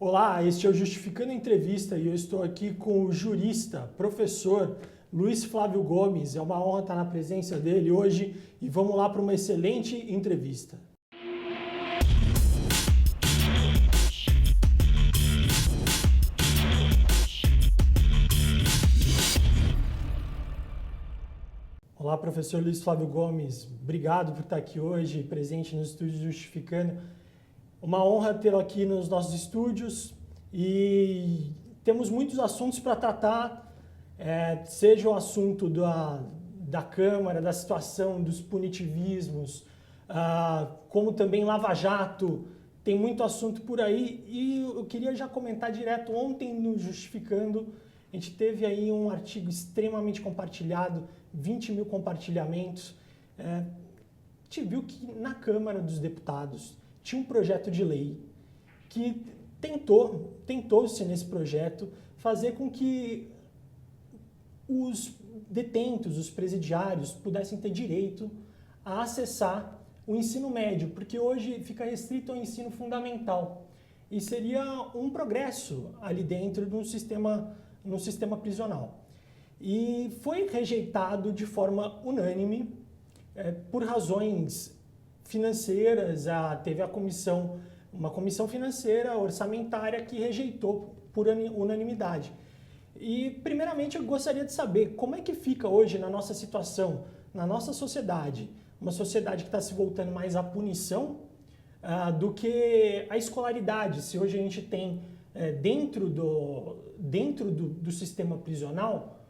Olá, este é o Justificando a Entrevista e eu estou aqui com o jurista, professor Luiz Flávio Gomes. É uma honra estar na presença dele hoje e vamos lá para uma excelente entrevista. Olá, professor Luiz Flávio Gomes. Obrigado por estar aqui hoje, presente no estúdio Justificando. Uma honra tê-lo aqui nos nossos estúdios e temos muitos assuntos para tratar, seja o assunto da Câmara, da situação dos punitivismos, como também Lava Jato, tem muito assunto por aí e eu queria já comentar direto. Ontem no Justificando, a gente teve aí um artigo extremamente compartilhado, 20 mil compartilhamentos. A gente viu que na Câmara dos Deputados tinha um projeto de lei que tentou-se nesse projeto fazer com que os detentos, os presidiários, pudessem ter direito a acessar o ensino médio, porque hoje fica restrito ao ensino fundamental. E seria um progresso ali dentro de um sistema prisional. E foi rejeitado de forma unânime por razões financeiras. Teve uma comissão financeira orçamentária que rejeitou por unanimidade. E, primeiramente, eu gostaria de saber como é que fica hoje na nossa situação, na nossa sociedade, uma sociedade que está se voltando mais à punição do que à escolaridade. Se hoje a gente tem, dentro do sistema prisional,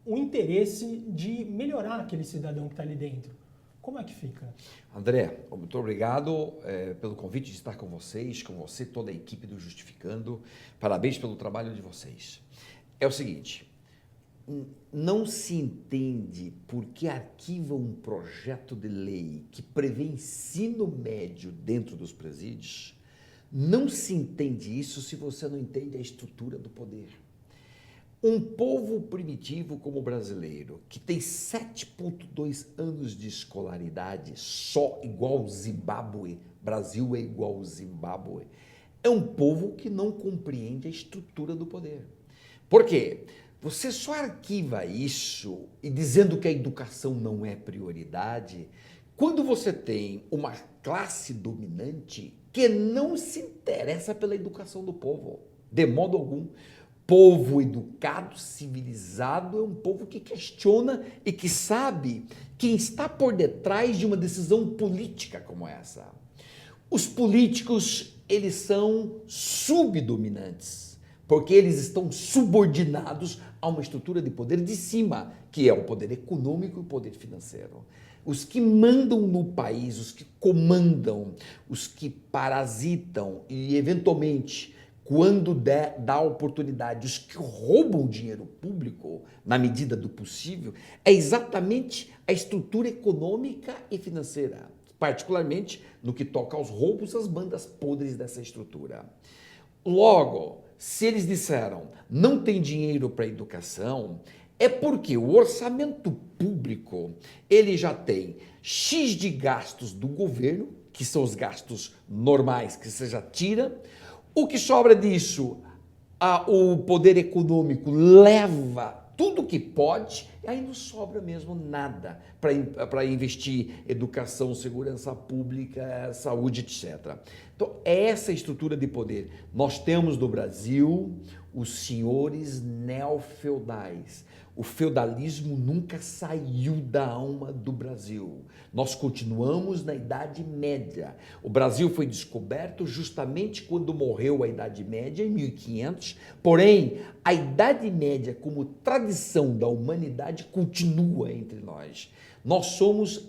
o interesse de melhorar aquele cidadão que está ali dentro. Como é que fica? André, muito obrigado pelo convite de estar com vocês, com você, toda a equipe do Justificando. Parabéns pelo trabalho de vocês. É o seguinte, não se entende por que arquiva um projeto de lei que prevê ensino médio dentro dos presídios. Não se entende isso se você não entende a estrutura do poder. Um povo primitivo como o brasileiro, que tem 7,2 anos de escolaridade, só igual ao Zimbábue, Brasil é igual ao Zimbábue, é um povo que não compreende a estrutura do poder. Por quê? Você só arquiva isso e dizendo que a educação não é prioridade quando você tem uma classe dominante que não se interessa pela educação do povo, de modo algum. Povo educado, civilizado, é um povo que questiona e que sabe quem está por detrás de uma decisão política como essa. Os políticos, eles são subdominantes, porque eles estão subordinados a uma estrutura de poder de cima, que é o poder econômico e o poder financeiro. Os que mandam no país, os que comandam, os que parasitam e, eventualmente, quando dá oportunidade, os que roubam dinheiro público, na medida do possível, é exatamente a estrutura econômica e financeira, particularmente no que toca aos roubos, as bandas podres dessa estrutura. Logo, se eles disseram não tem dinheiro para educação, é porque o orçamento público ele já tem X de gastos do governo, que são os gastos normais que você já tira. O que sobra disso, o poder econômico leva tudo que pode e aí não sobra mesmo nada para investir em educação, segurança pública, saúde, etc. Então, essa estrutura de poder. Nós temos no Brasil os senhores neofeudais. O feudalismo nunca saiu da alma do Brasil. Nós continuamos na Idade Média. O Brasil foi descoberto justamente quando morreu a Idade Média, em 1500. Porém, a Idade Média, como tradição da humanidade, continua entre nós. Nós somos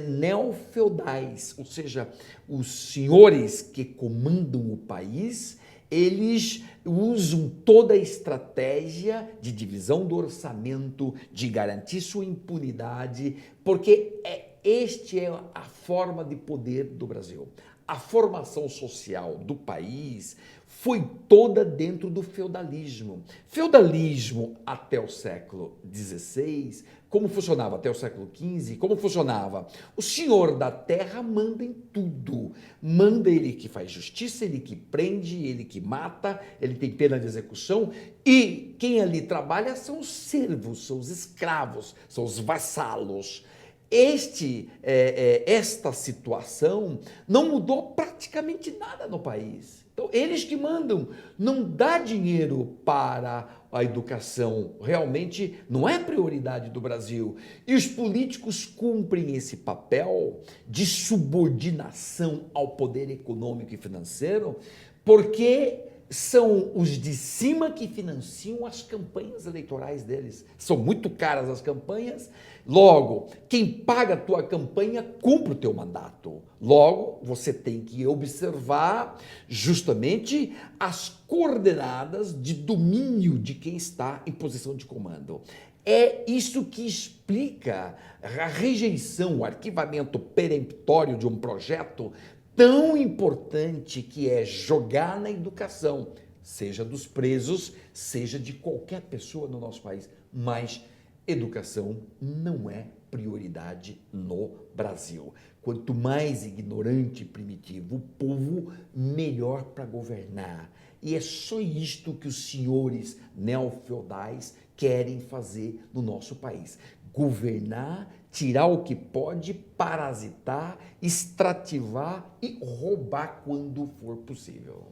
neofeudais, ou seja, os senhores que comandam o país, eles usam toda a estratégia de divisão do orçamento, de garantir sua impunidade, porque esta é a forma de poder do Brasil. A formação social do país foi toda dentro do feudalismo. Feudalismo até o século XVI, como funcionava até o século XV, como funcionava? O senhor da terra manda em tudo. Manda, ele que faz justiça, ele que prende, ele que mata, ele tem pena de execução, e quem ali trabalha são os servos, são os escravos, são os vassalos. Esta situação não mudou praticamente nada no país. Então, eles que mandam, não dá dinheiro para a educação, realmente não é prioridade do Brasil. E os políticos cumprem esse papel de subordinação ao poder econômico e financeiro, porque são os de cima que financiam as campanhas eleitorais deles. São muito caras as campanhas. Logo, quem paga a tua campanha cumpre o teu mandato. Logo, você tem que observar justamente as coordenadas de domínio de quem está em posição de comando. É isso que explica a rejeição, o arquivamento peremptório de um projeto tão importante que é jogar na educação, seja dos presos, seja de qualquer pessoa no nosso país, mas educação não é prioridade no Brasil. Quanto mais ignorante e primitivo o povo, melhor para governar. E é só isto que os senhores neofeudais querem fazer no nosso país. Governar, tirar o que pode, parasitar, extrativar e roubar quando for possível.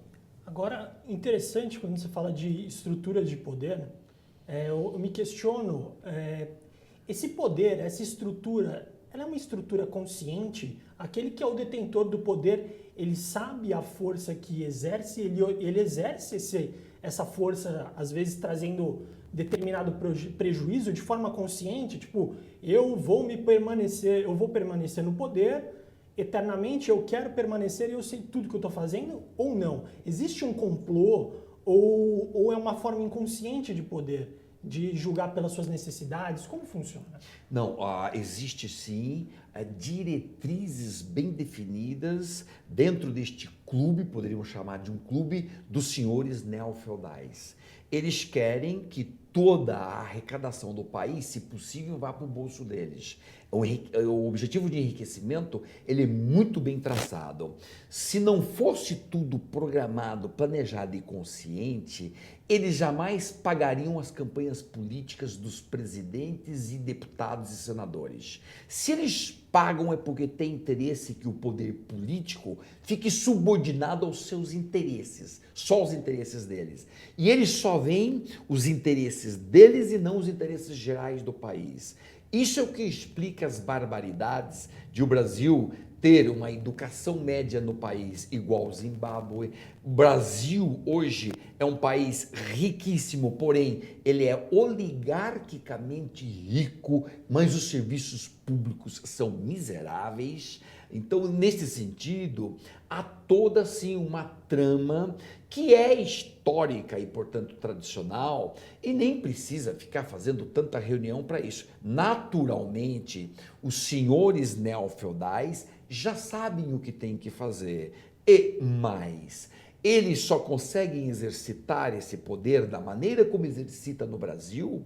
Agora, interessante quando você fala de estrutura de poder, eu me questiono, esse poder, essa estrutura, ela é uma estrutura consciente? Aquele que é o detentor do poder, ele sabe a força que exerce, ele exerce essa força, às vezes trazendo determinado prejuízo de forma consciente, tipo, eu vou permanecer no poder eternamente, eu quero permanecer e eu sei tudo que eu estou fazendo, ou não? Existe um complô ou é uma forma inconsciente de poder, de julgar pelas suas necessidades? Como funciona? Não, existe sim diretrizes bem definidas dentro deste clube, poderíamos chamar de um clube dos senhores neofeudais. Eles querem que toda a arrecadação do país, se possível, vá para o bolso deles. O objetivo de enriquecimento, ele é muito bem traçado. Se não fosse tudo programado, planejado e consciente, eles jamais pagariam as campanhas políticas dos presidentes e deputados e senadores. Se eles pagam é porque tem interesse que o poder político fique subordinado aos seus interesses, só os interesses deles. E eles só veem os interesses deles e não os interesses gerais do país. Isso é o que explica as barbaridades de o Brasil ter uma educação média no país igual ao Zimbábue. O Brasil hoje é um país riquíssimo, porém ele é oligarquicamente rico, mas os serviços públicos são miseráveis. Então, nesse sentido, há toda sim uma trama que é histórica e, portanto, tradicional, e nem precisa ficar fazendo tanta reunião para isso. Naturalmente, os senhores neofeudais já sabem o que tem que fazer, e mais, eles só conseguem exercitar esse poder da maneira como exercita no Brasil,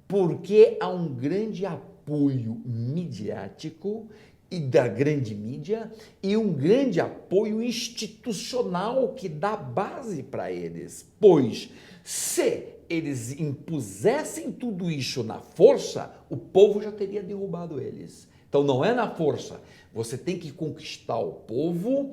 porque há um grande apoio midiático e da grande mídia e um grande apoio institucional que dá base para eles. Pois, se eles impusessem tudo isso na força, o povo já teria derrubado eles. Então, não é na força. Você tem que conquistar o povo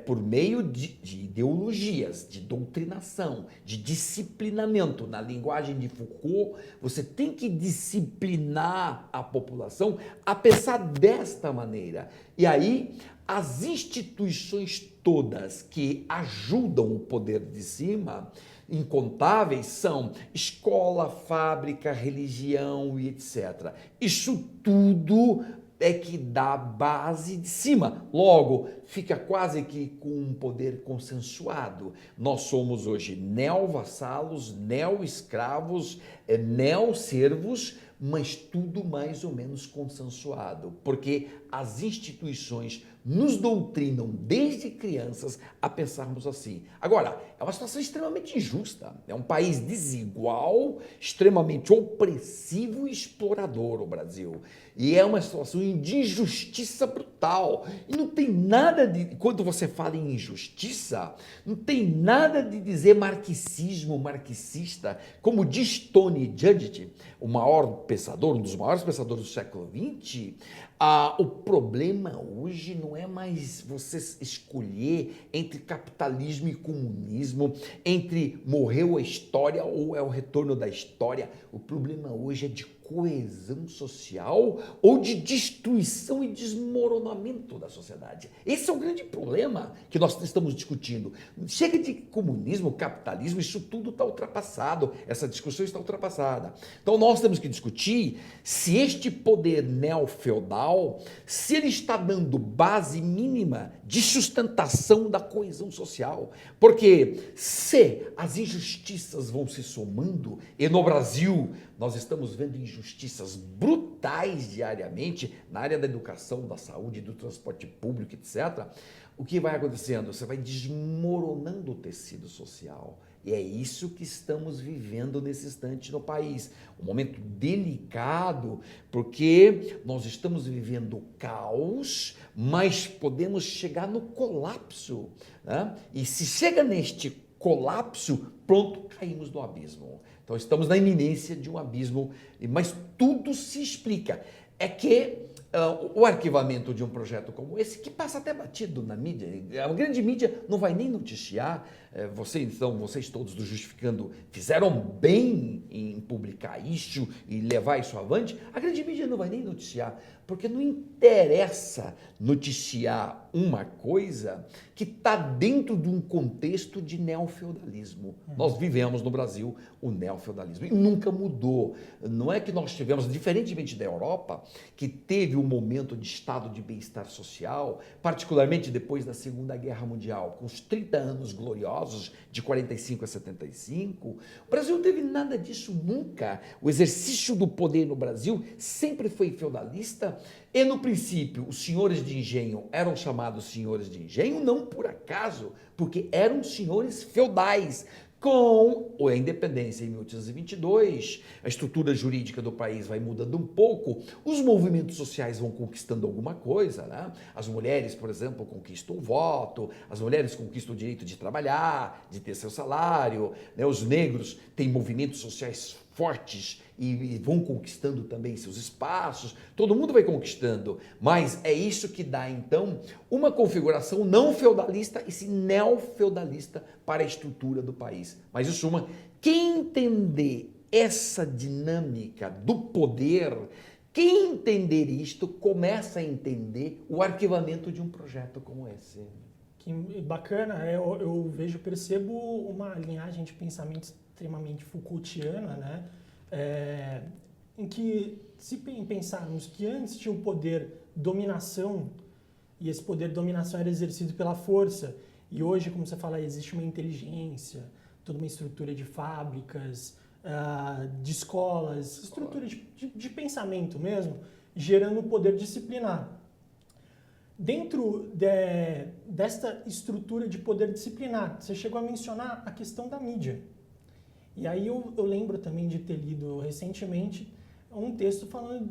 por meio de ideologias, de doutrinação, de disciplinamento. Na linguagem de Foucault, você tem que disciplinar a população a pensar desta maneira. E aí, as instituições todas que ajudam o poder de cima, incontáveis, são escola, fábrica, religião e etc. Isso tudo é que dá base de cima. Logo, fica quase que com um poder consensuado. Nós somos hoje neovassalos, neoescravos, neoservos, mas tudo mais ou menos consensuado, porque as instituições nos doutrinam desde crianças a pensarmos assim. Agora, é uma situação extremamente injusta. É um país desigual, extremamente opressivo e explorador, o Brasil. E é uma situação de injustiça brutal. E não tem nada de... Quando você fala em injustiça, não tem nada de dizer marxismo, marxista. Como diz Tony Judge, o maior pensador, um dos maiores pensadores do século XX, o problema hoje não é mais você escolher entre capitalismo e comunismo, entre morreu a história ou é o retorno da história. O problema hoje é de coesão social ou de destruição e desmoronamento da sociedade. Esse é o grande problema que nós estamos discutindo. Chega de comunismo, capitalismo, isso tudo está ultrapassado, essa discussão está ultrapassada. Então nós temos que discutir se este poder neofeudal, se ele está dando base mínima de sustentação da coesão social. Porque se as injustiças vão se somando, e no Brasil nós estamos vendo injustiças brutais diariamente na área da educação, da saúde, do transporte público, etc., o que vai acontecendo? Você vai desmoronando o tecido social. E é isso que estamos vivendo nesse instante no país. Um momento delicado, porque nós estamos vivendo caos, mas podemos chegar no colapso, né? E se chega neste colapso, pronto, caímos no abismo. Então estamos na iminência de um abismo, mas tudo se explica. É que o arquivamento de um projeto como esse, que passa até batido na mídia, a grande mídia não vai nem noticiar, vocês todos do Justificando fizeram bem em publicar isso e levar isso avante, a grande mídia não vai nem noticiar, porque não interessa noticiar uma coisa que está dentro de um contexto de neofeudalismo. Nós vivemos no Brasil o neofeudalismo e nunca mudou. Não é que nós tivemos, diferentemente da Europa, que teve um momento de estado de bem-estar social, particularmente depois da Segunda Guerra Mundial, com os 30 anos gloriosos de 45 a 75, o Brasil não teve nada disso nunca. O exercício do poder no Brasil sempre foi feudalista e, no princípio, os senhores de engenho eram chamados senhores de engenho não por acaso, porque eram senhores feudais. Com a independência em 1822, a estrutura jurídica do país vai mudando um pouco, os movimentos sociais vão conquistando alguma coisa, né? As mulheres, por exemplo, conquistam o voto, as mulheres conquistam o direito de trabalhar, de ter seu salário, né? Os negros têm movimentos sociais fortes e vão conquistando também seus espaços, todo mundo vai conquistando, mas é isso que dá então uma configuração não feudalista e sim neofeudalista para a estrutura do país. Mas em suma, quem entender essa dinâmica do poder, quem entender isto, começa a entender o arquivamento de um projeto como esse. Que bacana, eu percebo uma linhagem de pensamento extremamente Foucaultiana, né? Em que, se pensarmos que antes tinha o poder dominação, e esse poder dominação era exercido pela força, e hoje, como você fala, existe uma inteligência, toda uma estrutura de fábricas, de escolas, estrutura de pensamento mesmo, gerando o poder disciplinar. Dentro desta estrutura de poder disciplinar, você chegou a mencionar a questão da mídia. E aí eu lembro também de ter lido recentemente um texto falando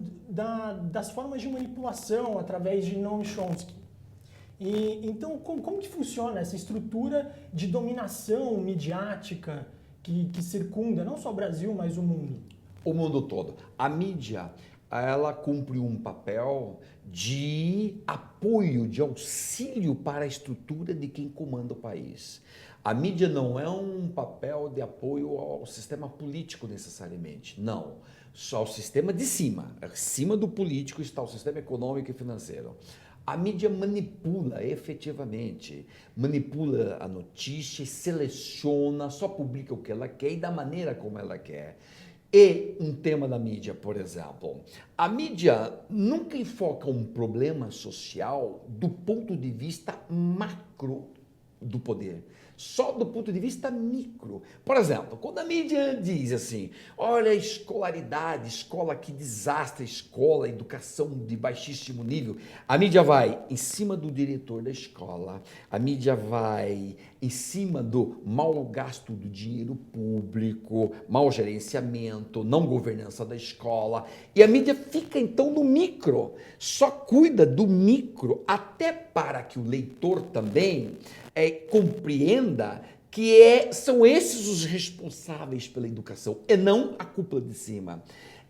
das formas de manipulação através de Noam Chomsky. E, então, como que funciona essa estrutura de dominação midiática que circunda não só o Brasil, mas o mundo? O mundo todo. A mídia, ela cumpre um papel de apoio, de auxílio para a estrutura de quem comanda o país. A mídia não é um papel de apoio ao sistema político necessariamente, não. Só o sistema de cima. Acima do político está o sistema econômico e financeiro. A mídia manipula efetivamente, manipula a notícia, seleciona, só publica o que ela quer e da maneira como ela quer. E um tema da mídia, por exemplo, a mídia nunca enfoca um problema social do ponto de vista macro do poder. só do ponto de vista micro. Por exemplo, quando a mídia diz assim, olha a escolaridade, escola, que desastre, escola, educação de baixíssimo nível, a mídia vai em cima do diretor da escola, a mídia vai em cima do mau gasto do dinheiro público, mau gerenciamento, não governança da escola, e a mídia fica então no micro, só cuida do micro, até para que o leitor também compreenda que são esses os responsáveis pela educação, e não a cúpula de cima.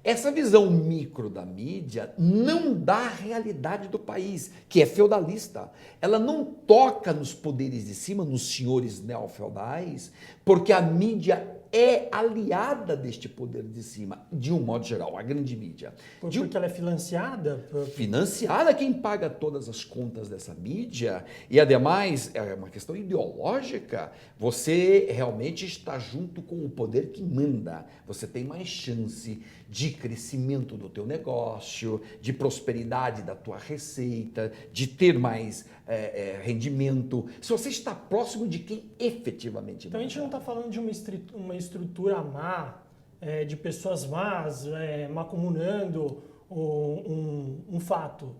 Essa visão micro da mídia não dá a realidade do país, que é feudalista. Ela não toca nos poderes de cima, nos senhores neofeudais, porque a mídia é aliada deste poder de cima, de um modo geral, a grande mídia. Porque ela é financiada? Financiada, quem paga todas as contas dessa mídia, e ademais é uma questão ideológica, você realmente está junto com o poder que manda, você tem mais chance de crescimento do teu negócio, de prosperidade da tua receita, de ter mais rendimento, se você está próximo de quem efetivamente Então a gente não está falando de uma estrutura má, de pessoas más, macumunando um fato.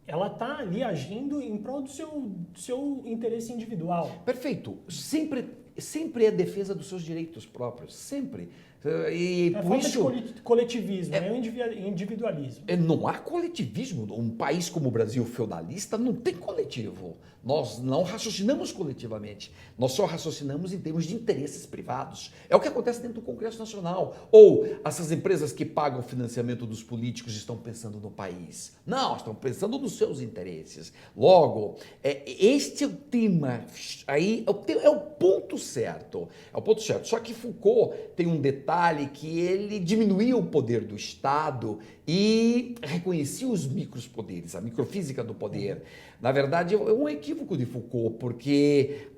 Ela está ali agindo em prol do seu interesse individual. Perfeito. Sempre é defesa dos seus direitos próprios. Sempre. E por falta isso, de coletivismo, é um individualismo. Não há coletivismo. Um país como o Brasil feudalista não tem coletivo. Nós não raciocinamos coletivamente. Nós só raciocinamos em termos de interesses privados. É o que acontece dentro do Congresso Nacional. Ou essas empresas que pagam o financiamento dos políticos estão pensando no país. Não, estão pensando nos seus interesses. Logo, este é o tema. Aí é o ponto certo. É o ponto certo. Só que Foucault tem um detalhe que ele diminuía o poder do Estado e reconhecia os micropoderes, a microfísica do poder. Na verdade, é um equívoco de Foucault, porque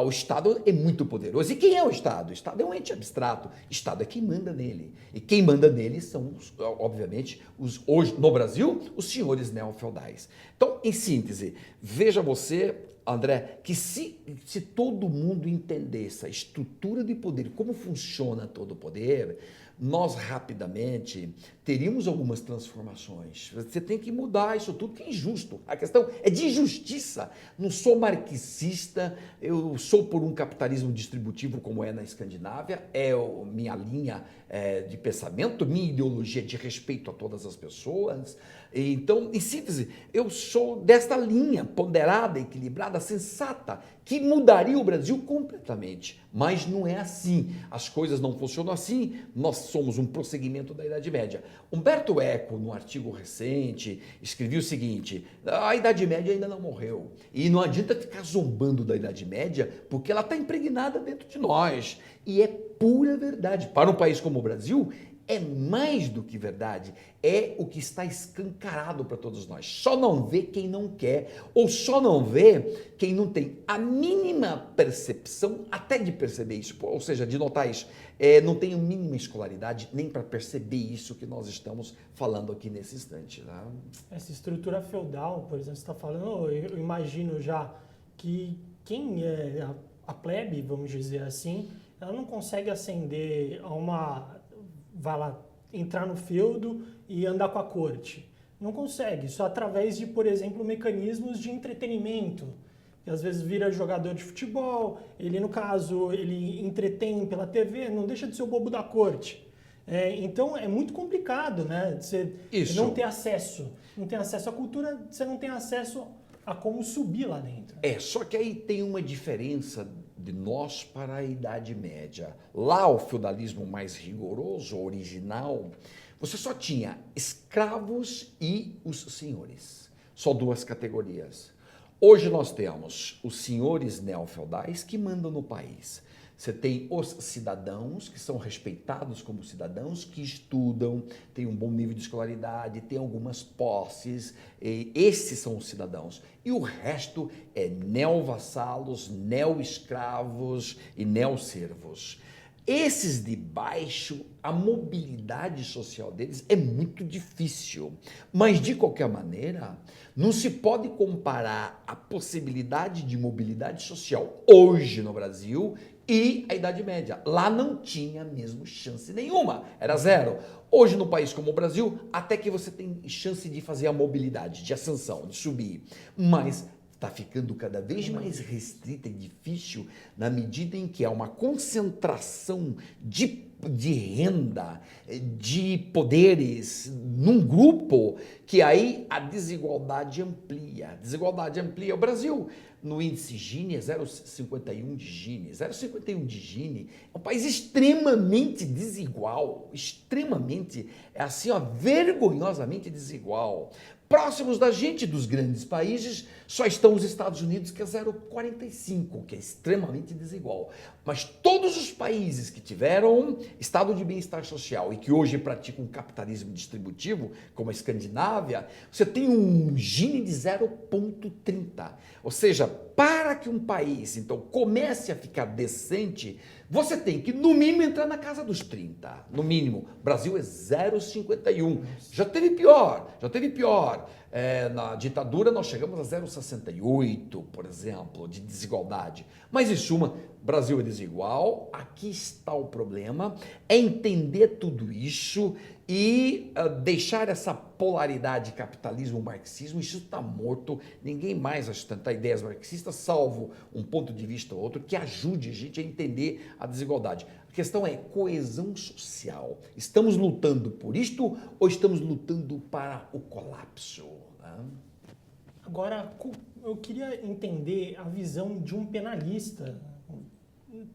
o Estado é muito poderoso. E quem é o Estado? O Estado é um ente abstrato. O Estado é quem manda nele. E quem manda nele são, obviamente, hoje no Brasil, os senhores neofeudais. Então, em síntese, veja você, André, que se todo mundo entendesse a estrutura de poder, como funciona todo o poder, nós rapidamente teríamos algumas transformações. Você tem que mudar isso tudo, que é injusto. A questão é de justiça. Não sou marxista, eu sou por um capitalismo distributivo como é na Escandinávia, minha linha de pensamento, minha ideologia de respeito a todas as pessoas. Então, em síntese, eu sou desta linha ponderada, equilibrada, sensata, que mudaria o Brasil completamente. Mas não é assim. As coisas não funcionam assim. Nós somos um prosseguimento da Idade Média. Humberto Eco, num artigo recente, escreveu o seguinte: a Idade Média ainda não morreu. E não adianta ficar zombando da Idade Média, porque ela está impregnada dentro de nós. E é pura verdade. Para um país como o Brasil, é mais do que verdade, é o que está escancarado para todos nós. Só não vê quem não quer, ou só não vê quem não tem a mínima percepção até de perceber isso, ou seja, de notar isso. Não tem a mínima escolaridade nem para perceber isso que nós estamos falando aqui nesse instante. Né? Essa estrutura feudal, por exemplo, você está falando, eu imagino já que quem é a plebe, vamos dizer assim, ela não consegue ascender vai lá, entrar no feudo e andar com a corte. Não consegue, só através de, por exemplo, mecanismos de entretenimento. Que às vezes vira jogador de futebol, ele, no caso, ele entretém pela TV, não deixa de ser o bobo da corte. Então é muito complicado, né? Você não ter acesso. Não tem acesso à cultura, você não tem acesso a como subir lá dentro. Só que aí tem uma diferença de nós para a Idade Média. Lá, o feudalismo mais rigoroso, original, você só tinha escravos e os senhores. Só duas categorias. Hoje nós temos os senhores neofeudais que mandam no país. Você tem os cidadãos, que são respeitados como cidadãos, que estudam, têm um bom nível de escolaridade, têm algumas posses, esses são os cidadãos. E o resto é neovassalos, neoescravos e neoservos. Esses de baixo, a mobilidade social deles é muito difícil. Mas, de qualquer maneira, não se pode comparar a possibilidade de mobilidade social hoje no Brasil e a Idade Média. Lá não tinha mesmo chance nenhuma, era zero. Hoje, no país como o Brasil, até que você tem chance de fazer a mobilidade, de ascensão, de subir. Mas está ficando cada vez mais restrita e difícil na medida em que há uma concentração de renda, de poderes num grupo que aí a desigualdade amplia. A desigualdade amplia. O Brasil, no índice Gini, é 0,51 de Gini. 0,51 de Gini é um país extremamente desigual, extremamente, é assim, ó, vergonhosamente desigual. Próximos da gente, dos grandes países, só estão os Estados Unidos, que é 0,45, que é extremamente desigual. Mas todos os países que tiveram estado de bem-estar social e que hoje praticam capitalismo distributivo, como a Escandinávia, você tem um Gini de 0,30. Ou seja, para que um país, então, comece a ficar decente, você tem que, no mínimo, entrar na casa dos 30. No mínimo. O Brasil é 0,51. Já teve pior, já teve pior. Na ditadura, nós chegamos a 0,68, por exemplo, de desigualdade. Mas, em suma, o Brasil é desigual. Aqui está o problema. É entender tudo isso e deixar essa polaridade capitalismo-marxismo. Isso está morto. Ninguém mais vai sustentar ideias marxistas, salvo um ponto de vista ou outro que ajude a gente a entender a desigualdade. A questão é coesão social. Estamos lutando por isto ou estamos lutando para o colapso? Né? Agora, eu queria entender a visão de um penalista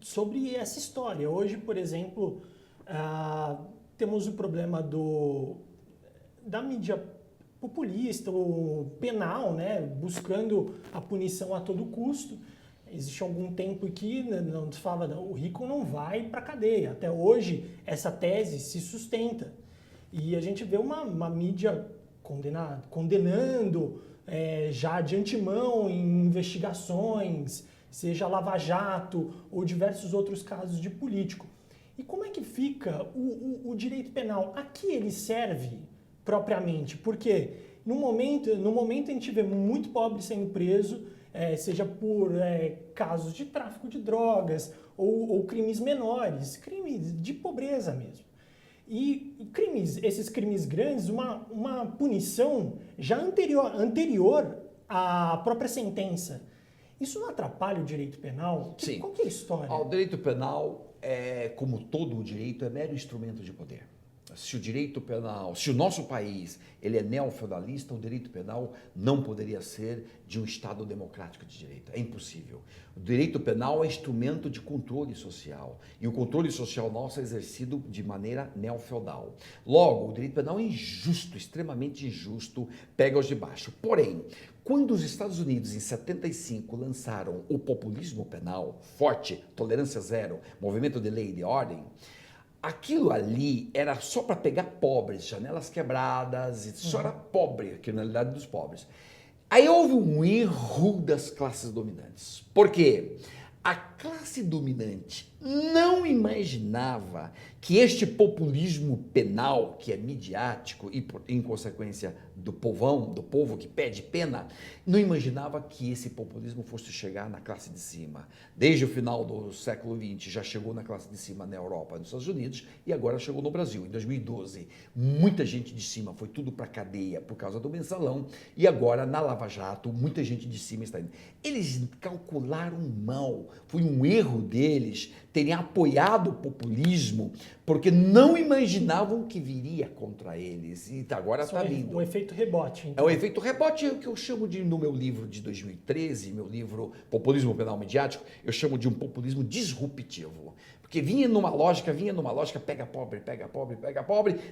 sobre essa história. Hoje, por exemplo, temos o problema da mídia populista, o penal, né, buscando a punição a todo custo. Existe algum tempo que não se fala, o rico não vai para a cadeia. Até hoje, essa tese se sustenta. E a gente vê uma mídia condenando já de antemão em investigações, seja Lava Jato ou diversos outros casos de político. E como é que fica o direito penal? A que ele serve propriamente? Porque no momento a gente vê muito pobre sendo preso, seja por casos de tráfico de drogas ou crimes menores, crimes de pobreza mesmo. E esses crimes grandes, uma punição já anterior à própria sentença. Isso não atrapalha o direito penal? Sim. Qual que é a história? O direito penal, como todo o direito, é mero instrumento de poder. Se o direito penal, se o nosso país ele é neofeudalista, o direito penal não poderia ser de um Estado democrático de direito. É impossível. O direito penal é instrumento de controle social. E o controle social nosso é exercido de maneira neofeudal. Logo, o direito penal é injusto, extremamente injusto, pega os de baixo. Porém, quando os Estados Unidos, em 75, lançaram o populismo penal forte, tolerância zero, movimento de lei e de ordem, aquilo ali era só para pegar pobres, janelas quebradas, só era pobre, a criminalidade dos pobres. Aí houve um erro das classes dominantes. Por quê? A classe dominante não imaginava que este populismo penal, que é midiático e, em consequência, do povo que pede pena, não imaginava que esse populismo fosse chegar na classe de cima. Desde o final do século XX já chegou na classe de cima na Europa, nos Estados Unidos, e agora chegou no Brasil. Em 2012, muita gente de cima foi tudo para a cadeia por causa do mensalão, e agora na Lava Jato, muita gente de cima está indo. Eles calcularam mal, foi um erro deles terem apoiado o populismo, porque não imaginavam que viria contra eles. E agora está vindo. Um efeito rebote. É Então. o efeito rebote, é o que eu chamo de, no meu livro de 2013, meu livro Populismo Penal Midiático, eu chamo de um populismo disruptivo. Porque vinha numa lógica, pega pobre,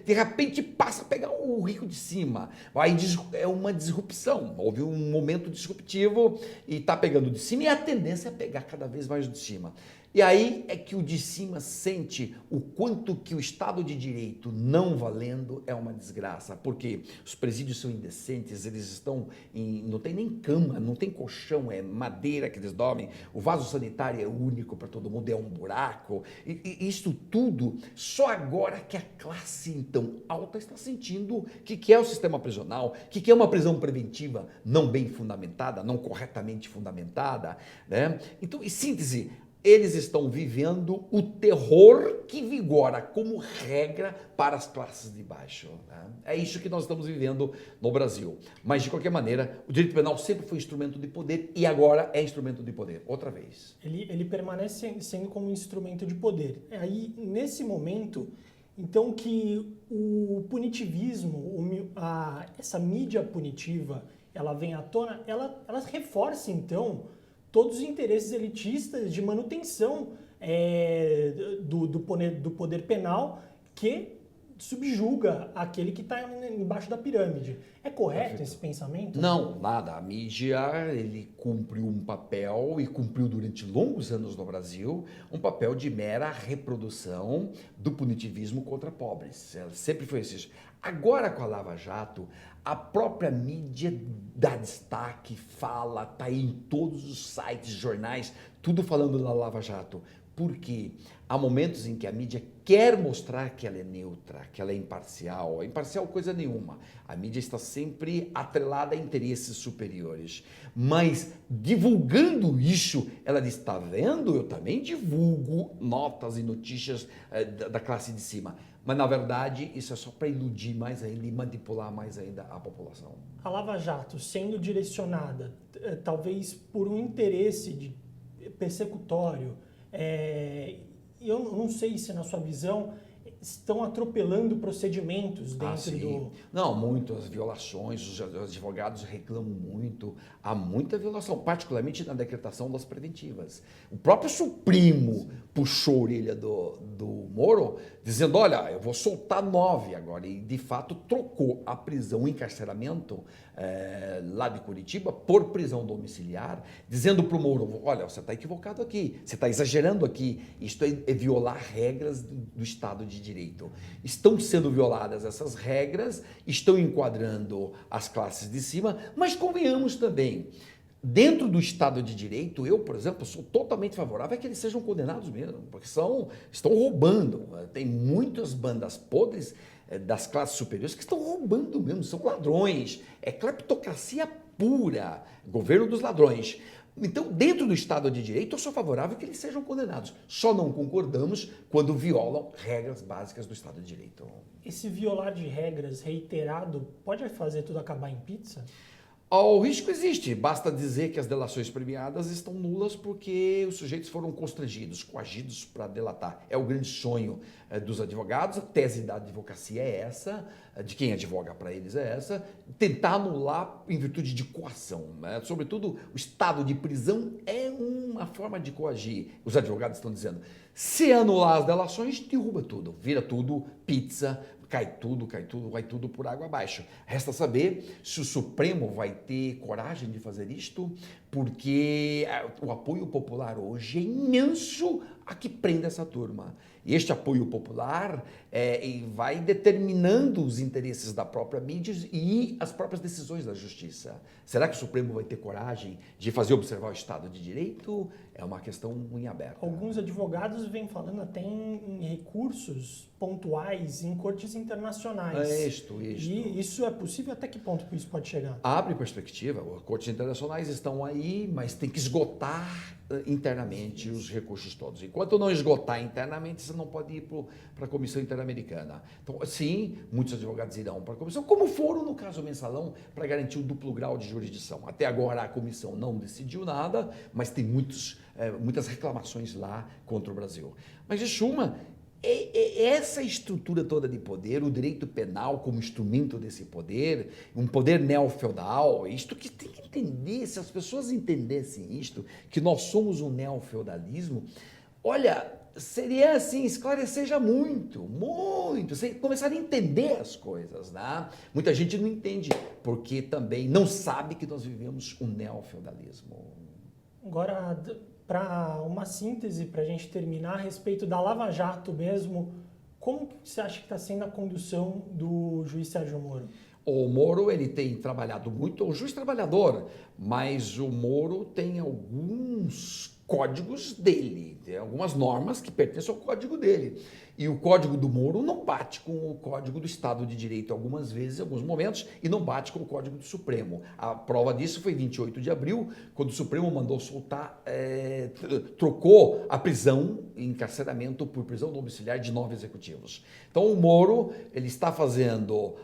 de repente passa a pegar o rico de cima. Aí é uma disrupção, houve um momento disruptivo e está pegando de cima e a tendência é pegar cada vez mais de cima. E aí é que o de cima sente o quanto que o Estado de Direito não valendo é uma desgraça, porque os presídios são indecentes, eles estão não tem nem cama, não tem colchão, é madeira que eles dormem, o vaso sanitário é único para todo mundo, é um buraco, e isso tudo, só agora que a classe então alta está sentindo o que é o sistema prisional, o que é uma prisão preventiva não bem fundamentada, não corretamente fundamentada, né? Então, em síntese, eles estão vivendo o terror que vigora como regra para as classes de baixo, né? É isso que nós estamos vivendo no Brasil. Mas, de qualquer maneira, o direito penal sempre foi instrumento de poder e agora é instrumento de poder, outra vez. Ele permanece sendo como instrumento de poder. É aí, nesse momento, então, que o punitivismo, essa mídia punitiva, ela vem à tona, ela reforça, então, todos os interesses elitistas de manutenção do poder penal que subjuga aquele que está embaixo da pirâmide. É correto esse pensamento? Não, nada. A mídia, ele cumpriu um papel, e cumpriu durante longos anos no Brasil, um papel de mera reprodução do punitivismo contra pobres. Ela sempre foi assim. Agora, com a Lava Jato, a própria mídia dá destaque, fala, está aí em todos os sites, jornais, tudo falando da Lava Jato. Porque há momentos em que a mídia quer mostrar que ela é neutra, que ela é imparcial. Imparcial coisa nenhuma. A mídia está sempre atrelada a interesses superiores. Mas divulgando isso, ela diz, está vendo? Eu também divulgo notas e notícias da classe de cima. Mas, na verdade, isso é só para iludir mais ainda e manipular mais ainda a população. A Lava Jato sendo direcionada, talvez por um interesse persecutório, eu não sei se, na sua visão, estão atropelando procedimentos dentro do... Não, muitas violações, os advogados reclamam muito, há muita violação, particularmente na decretação das preventivas. O próprio Supremo puxou a orelha do Moro, dizendo, olha, eu vou soltar 9 agora, e de fato trocou a prisão, o encarceramento lá de Curitiba por prisão domiciliar, dizendo para o Moro, olha, você está equivocado aqui, você está exagerando aqui, isto é violar regras do Estado de Direito. Estão sendo violadas essas regras, estão enquadrando as classes de cima, mas convenhamos também, dentro do Estado de Direito, eu, por exemplo, sou totalmente favorável a que eles sejam condenados mesmo, porque estão roubando. Tem muitas bandas podres das classes superiores que estão roubando mesmo, são ladrões, é cleptocracia pura, governo dos ladrões. Então, dentro do Estado de Direito, eu sou favorável a que eles sejam condenados. Só não concordamos quando violam regras básicas do Estado de Direito. Esse violar de regras reiterado pode fazer tudo acabar em pizza? O risco existe, basta dizer que as delações premiadas estão nulas porque os sujeitos foram constrangidos, coagidos para delatar. É o grande sonho dos advogados, a tese da advocacia é essa, de quem advoga para eles é essa, tentar anular em virtude de coação, né? Sobretudo, o estado de prisão é uma forma de coagir. Os advogados estão dizendo, se anular as delações, derruba tudo, vira tudo pizza, cai tudo, vai tudo por água abaixo. Resta saber se o Supremo vai ter coragem de fazer isto, porque o apoio popular hoje é imenso a que prenda essa turma. E este apoio popular vai determinando os interesses da própria mídia e as próprias decisões da justiça. Será que o Supremo vai ter coragem de fazer observar o Estado de Direito? É uma questão em aberto. Alguns advogados vêm falando até em recursos pontuais em cortes internacionais. Isto. E isso é possível? Até que ponto isso pode chegar? Abre perspectiva. Os cortes internacionais estão aí, mas tem que esgotar internamente os recursos todos. Enquanto não esgotar internamente, você não pode ir para a Comissão Interamericana. Então, sim, muitos advogados irão para a Comissão, como foram no caso Mensalão, para garantir o duplo grau de jurisdição. Até agora a Comissão não decidiu nada, mas tem muitas reclamações lá contra o Brasil. Mas, de suma, essa estrutura toda de poder, o direito penal como instrumento desse poder, um poder neofeudal, isto que tem que entender, se as pessoas entendessem isto, que nós somos um neofeudalismo, olha, seria assim, esclarecer já muito, começar a entender as coisas, né? Muita gente não entende, porque também não sabe que nós vivemos um neofeudalismo. Agora, para uma síntese, para a gente terminar, a respeito da Lava Jato mesmo, como que você acha que está sendo a condução do juiz Sérgio Moro? O Moro, ele tem trabalhado muito, o juiz trabalhador, mas o Moro tem alguns códigos dele, tem algumas normas que pertencem ao código dele. E o código do Moro não bate com o código do Estado de Direito algumas vezes, em alguns momentos, e não bate com o código do Supremo. A prova disso foi 28 de abril, quando o Supremo mandou soltar, trocou a prisão e encarceramento por prisão domiciliar de 9 executivos. Então o Moro, ele está fazendo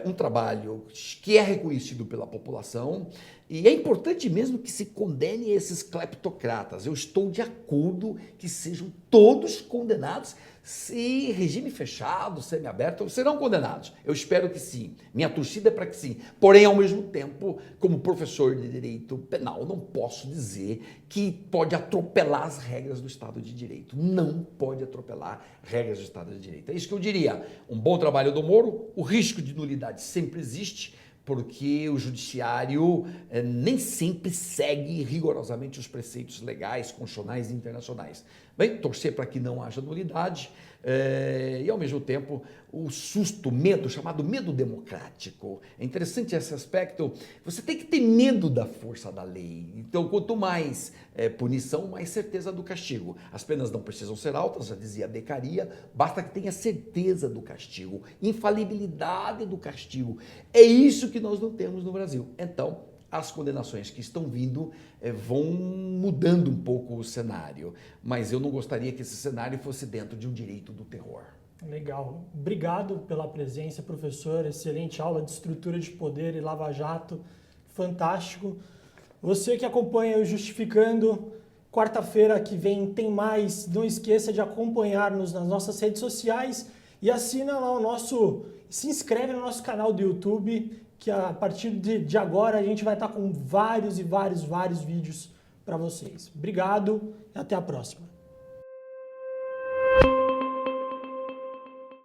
um trabalho que é reconhecido pela população, e é importante mesmo que se condene esses cleptocratas. Eu estou de acordo que sejam todos condenados. Se regime fechado, semiaberto, serão condenados. Eu espero que sim. Minha torcida é para que sim. Porém, ao mesmo tempo, como professor de direito penal, não posso dizer que pode atropelar as regras do Estado de Direito. Não pode atropelar regras do Estado de Direito. É isso que eu diria. Um bom trabalho do Moro, o risco de nulidade sempre existe, porque o judiciário nem sempre segue rigorosamente os preceitos legais, constitucionais e internacionais. Bem, torcer para que não haja nulidade e, ao mesmo tempo, o susto, o medo, chamado medo democrático. É interessante esse aspecto. Você tem que ter medo da força da lei. Então, quanto mais punição, mais certeza do castigo. As penas não precisam ser altas, já dizia Beccaria, basta que tenha certeza do castigo, infalibilidade do castigo. É isso que nós não temos no Brasil. Então, as condenações que estão vindo vão mudando um pouco o cenário, mas eu não gostaria que esse cenário fosse dentro de um direito do terror. Legal. Obrigado pela presença, professor. Excelente aula de estrutura de poder e Lava Jato. Fantástico. Você que acompanha o Justificando, quarta-feira que vem tem mais. Não esqueça de acompanhar-nos nas nossas redes sociais e assina lá se inscreve no nosso canal do YouTube, que a partir de agora a gente vai estar com vários vídeos para vocês. Obrigado e até a próxima.